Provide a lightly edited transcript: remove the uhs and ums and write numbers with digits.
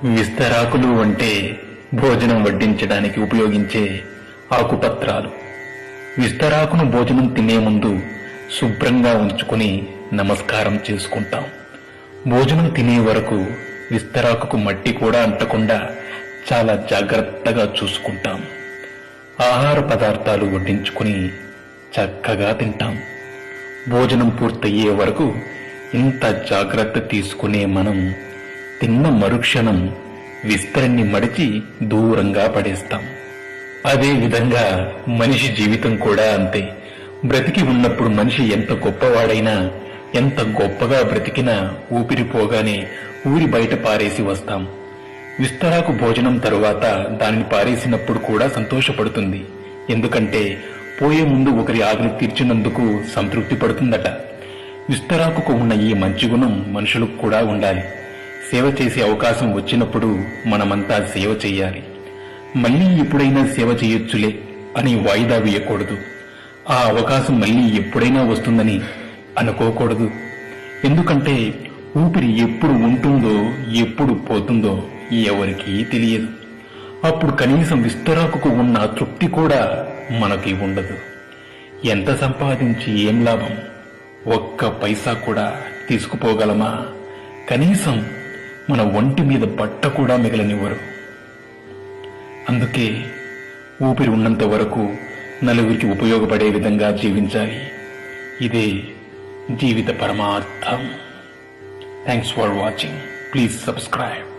విస్తరాకులు అంటే భోజనం వడ్డించడానికి ఉపయోగించే ఆకుపత్రాలు. విస్తరాకును భోజనం తినే ముందు శుభ్రంగా ఉంచుకుని నమస్కారం చేసుకుంటాం. భోజనం తినే వరకు విస్తరాకుకు మట్టి కూడా అంటకుండా చాలా జాగ్రత్తగా చూసుకుంటాం. ఆహార పదార్థాలు వడ్డించుకుని చక్కగా తింటాం. భోజనం పూర్తయ్యే వరకు ఇంత జాగ్రత్త తీసుకునే మనం తిన్న మరుక్షణం విస్తరాన్ని మడిచి దూరంగా పడేస్తాం. అదే విధంగా మనిషి జీవితం కూడా అంతే. బ్రతికి ఉన్నప్పుడు మనిషి ఎంత గొప్పవాడైనా, ఎంత గొప్పగా బ్రతికినా ఊపిరిపోగానే ఊరి బయట పారేసి వస్తాం. విస్తరాకు భోజనం తరువాత దానిని పారేసినప్పుడు కూడా సంతోషపడుతుంది. ఎందుకంటే పోయే ముందు ఒకరి ఆకలి తీర్చినందుకు సంతృప్తి పడుతుందట. విస్తరాకుకు ఉన్న ఈ మంచి గుణం మనుషులకు కూడా ఉండాలి. సేవ చేసే అవకాశం వచ్చినప్పుడు మనమంతా సేవ చెయ్యాలి. మళ్లీ ఎప్పుడైనా సేవ చేయొచ్చులే అని వాయిదా వేయకూడదు. ఆ అవకాశం మళ్లీ ఎప్పుడైనా వస్తుందని అనుకోకూడదు. ఎందుకంటే ఊపిరి ఎప్పుడు ఉంటుందో ఎప్పుడు పోతుందో ఎవరికీ తెలియదు. అప్పుడు కనీసం విస్తరాకుకు ఉన్న తృప్తి కూడా మనకి ఉండదు. ఎంత సంపాదించి ఏం లాభం? ఒక్క పైసా కూడా తీసుకుపోగలమా? కనీసం మన ఒంటి మీద బట్ట కూడా మిగలనివ్వరు. అందుకే ఊపిరి ఉన్నంత వరకు నలుగురికి ఉపయోగపడే విధంగా జీవించాలి. ఇదే జీవిత పరమార్థం. Thanks for watching. Please subscribe.